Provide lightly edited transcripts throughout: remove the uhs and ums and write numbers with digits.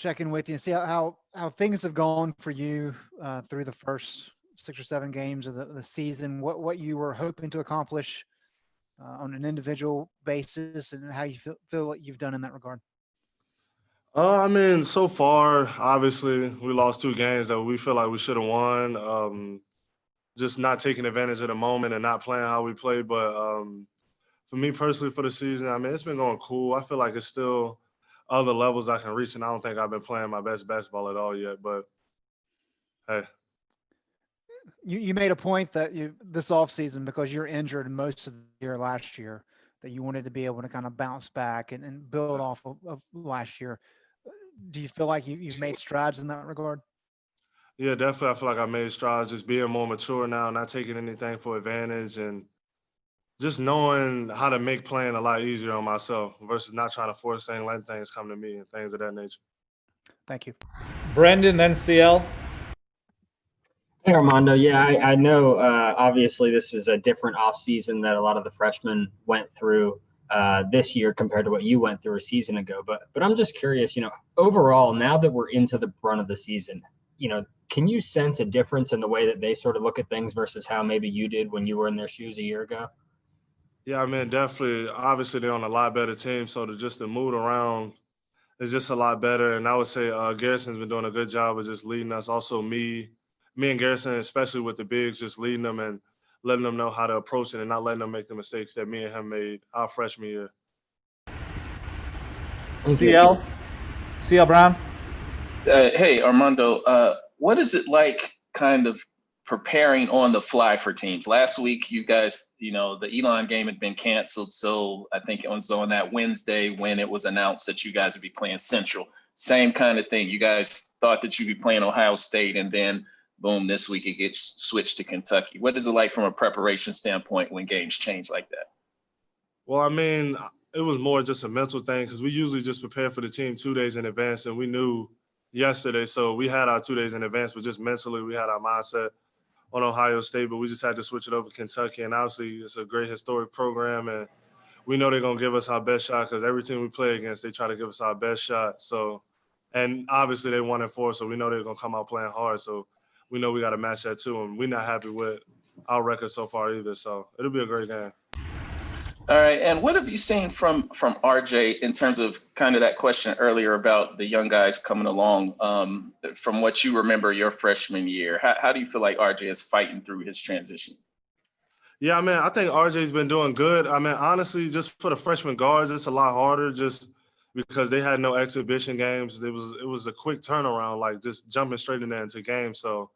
check in with you and see how things have gone for you through the first 6 or 7 games of the season. What you were hoping to accomplish on an individual basis, and how you feel like you've done in that regard. I mean, so far, obviously, we lost 2 games that we feel like we should have won. Just not taking advantage of the moment and not playing how we play. But for me personally, for the season, I mean, it's been going cool. I feel like it's still other levels I can reach, and I don't think I've been playing my best basketball at all yet. But hey, You made a point that you this offseason, because you're injured most of the year last year, that you wanted to be able to kind of bounce back and build off of last year. Do you feel like you've made strides in that regard? yeah, definitely, I feel like I made strides just being more mature now, not taking anything for advantage, and just knowing how to make playing a lot easier on myself versus not trying to force things, letting things come to me and things of that nature. Thank you. Brendan, then CL. Hey, Armando. Yeah, I know obviously this is a different offseason that a lot of the freshmen went through this year compared to what you went through a season ago. But I'm just curious, overall, now that we're into the brunt of the season, can you sense a difference in the way that they sort of look at things versus how maybe you did when you were in their shoes a year ago? Yeah, I mean, definitely. Obviously, they're on a lot better team, so to move around is just a lot better. And I would say Garrison's been doing a good job of just leading us. Also, me and Garrison, especially with the bigs, just leading them and letting them know how to approach it and not letting them make the mistakes that me and him made our freshman year. CL Brown. Hey, Armando, what is it like kind of preparing on the fly for teams? Last week, you guys, the Elon game had been canceled. So I think it was on that Wednesday when it was announced that you guys would be playing Central. Same kind of thing. You guys thought that you'd be playing Ohio State, and then boom, this week it gets switched to Kentucky. What is it like from a preparation standpoint when games change like that? Well, I mean, it was more just a mental thing because we usually just prepare for the team 2 days in advance, and we knew yesterday. So we had our 2 days in advance, but just mentally we had our mindset on Ohio State, but we just had to switch it over to Kentucky. And obviously it's a great historic program, and we know they're going to give us our best shot because every team we play against, they try to give us our best shot. So, and obviously they 1-4, so we know they're going to come out playing hard. So we know we got to match that too, and we're not happy with our record so far either. So it'll be a great game. All right, and what have you seen from RJ in terms of kind of that question earlier about the young guys coming along? From what you remember your freshman year, how do you feel like RJ is fighting through his transition? Yeah, I mean, I think RJ's been doing good. I mean, honestly, just for the freshman guards, it's a lot harder just because they had no exhibition games. It was a quick turnaround, like just jumping straight in there into games. So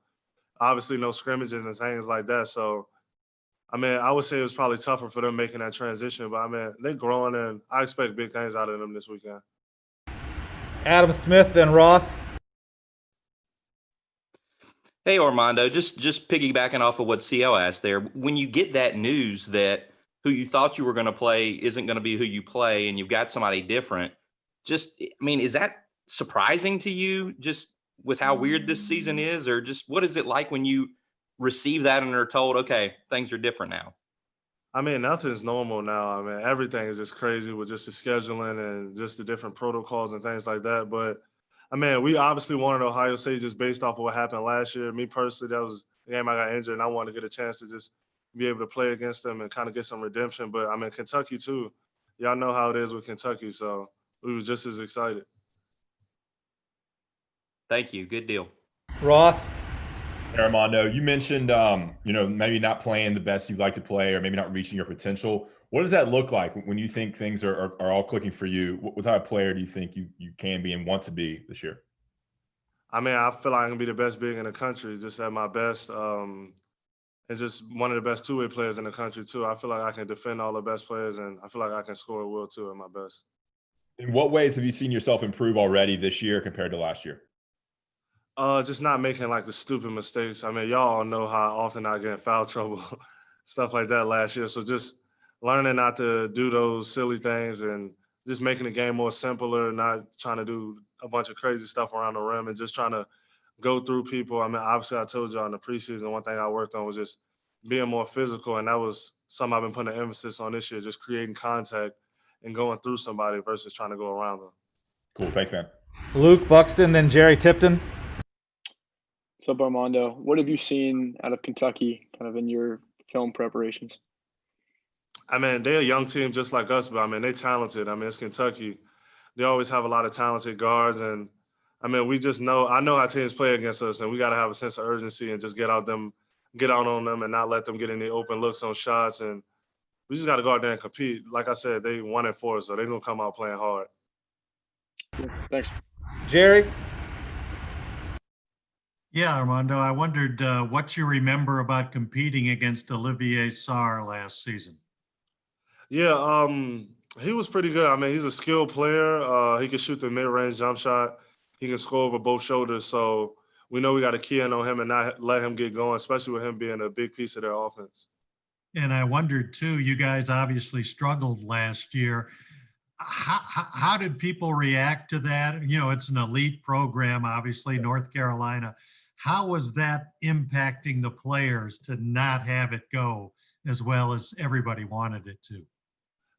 obviously no scrimmages and things like that. So I mean, I would say it was probably tougher for them making that transition, but I mean, they're growing, and I expect big things out of them this weekend. Adam Smith, then Ross. Hey, Armando, just piggybacking off of what CL asked there. When you get that news that who you thought you were going to play isn't going to be who you play, and you've got somebody different, is that surprising to you, just with how weird this season is, or just what is it like when you receive that and are told, okay, things are different now? I mean, nothing's normal now. I mean, everything is just crazy with just the scheduling and just the different protocols and things like that. But I mean, we obviously wanted Ohio State just based off of what happened last year. Me personally, that was the game I got injured, and I wanted to get a chance to just be able to play against them and kind of get some redemption. But I mean, Kentucky too. Y'all know how it is with Kentucky, so we were just as excited. Thank you. Good deal. Ross. Armando, you mentioned, maybe not playing the best you'd like to play or maybe not reaching your potential. What does that look like when you think things are all clicking for you? What type of player do you think you can be and want to be this year? I mean, I feel like I can be the best big in the country, just at my best, and just one of the best two-way players in the country too. I feel like I can defend all the best players, and I feel like I can score at will too at my best. In what ways have you seen yourself improve already this year compared to last year? Just not making like the stupid mistakes. I mean, y'all all know how often I get in foul trouble, stuff like that last year. So just learning not to do those silly things and just making the game more simpler, not trying to do a bunch of crazy stuff around the rim and just trying to go through people. I mean, obviously I told y'all in the preseason, one thing I worked on was just being more physical. And that was something I've been putting an emphasis on this year, just creating contact and going through somebody versus trying to go around them. Cool. Thanks, man. Luke Buxton, then Jerry Tipton. What's up, Armando? What have you seen out of Kentucky kind of in your film preparations? I mean, they're a young team just like us, but I mean, they're talented. I mean, it's Kentucky. They always have a lot of talented guards, and I mean, we just know. I know how teams play against us, and we got to have a sense of urgency and just get out on them, and not let them get any open looks on shots. And we just got to go out there and compete. Like I said, they 1-4, so they're gonna come out playing hard. Yeah, thanks. Jerry. Yeah, Armando, I wondered what you remember about competing against Olivier Sarr last season. Yeah, he was pretty good. I mean, he's a skilled player. He can shoot the mid-range jump shot. He can score over both shoulders. So we know we got to key in on him and not let him get going, especially with him being a big piece of their offense. And I wondered too, you guys obviously struggled last year. How did people react to that? You know, it's an elite program, obviously, North Carolina. How was that impacting the players to not have it go as well as everybody wanted it to?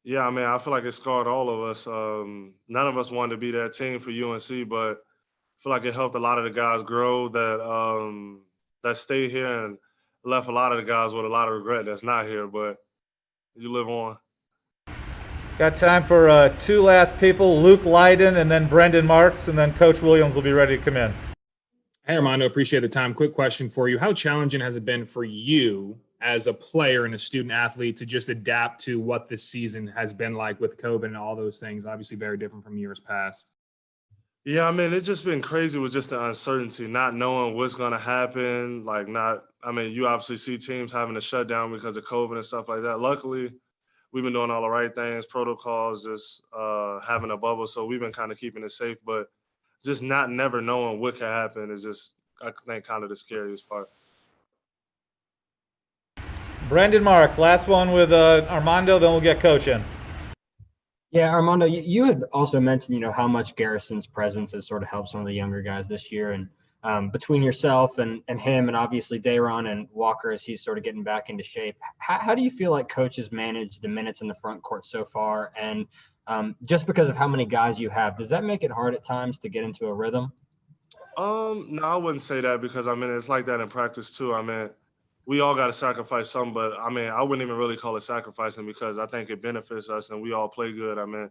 Yeah, I mean, I feel like it scarred all of us. None of us wanted to be that team for UNC, but I feel like it helped a lot of the guys grow that stayed here and left a lot of the guys with a lot of regret that's not here, but you live on. Got time for two last people, Luke Leiden and then Brendan Marks, and then Coach Williams will be ready to come in. Hey, Armando, appreciate the time. Quick question for you. How challenging has it been for you as a player and a student athlete to just adapt to what this season has been like with COVID and all those things? Obviously very different from years past. Yeah, I mean, it's just been crazy with just the uncertainty, not knowing what's going to happen. You obviously see teams having to shut down because of COVID and stuff like that. Luckily, we've been doing all the right things, protocols, just having a bubble. So we've been kind of keeping it safe, but just never knowing what can happen is just, I think, kind of the scariest part. Brendan Marks, last one with Armando, then we'll get Coach in. Yeah, Armando, you had also mentioned, you know, how much Garrison's presence has sort of helped some of the younger guys this year. And between yourself and him and obviously Dayron and Walker as he's sort of getting back into shape, how do you feel like Coach has managed the minutes in the front court so far? And just because of how many guys you have, does that make it hard at times to get into a rhythm? No, I wouldn't say that because, I mean, it's like that in practice too. I mean, we all got to sacrifice some, but I mean, I wouldn't even really call it sacrificing because I think it benefits us and we all play good. I mean,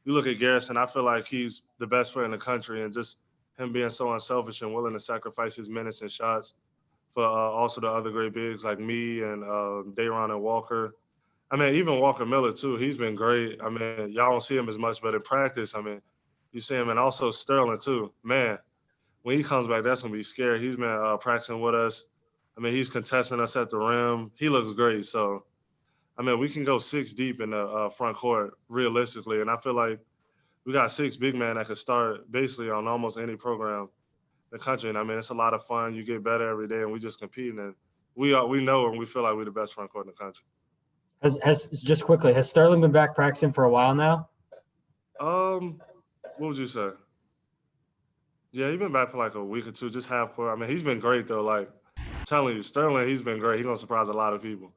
you look at Garrison, I feel like he's the best player in the country, and just him being so unselfish and willing to sacrifice his minutes and shots for also the other great bigs like me and Dayron and Walker. I mean, even Walker Miller too, he's been great. I mean, y'all don't see him as much, but in practice, I mean, you see him, and also Sterling too. Man, when he comes back, that's going to be scary. He's been practicing with us. I mean, he's contesting us at the rim. He looks great. So, I mean, we can go 6 deep in the front court realistically. And I feel like we got 6 big men that could start basically on almost any program in the country. And, I mean, it's a lot of fun. You get better every day, and we just competing. And we know and we feel like we're the best front court in the country. Just quickly, has Sterling been back practicing for a while now? What would you say? Yeah, he's been back for like a week or two, just half court. I mean, he's been great, though. Like, I'm telling you, Sterling, he's been great. He's going to surprise a lot of people.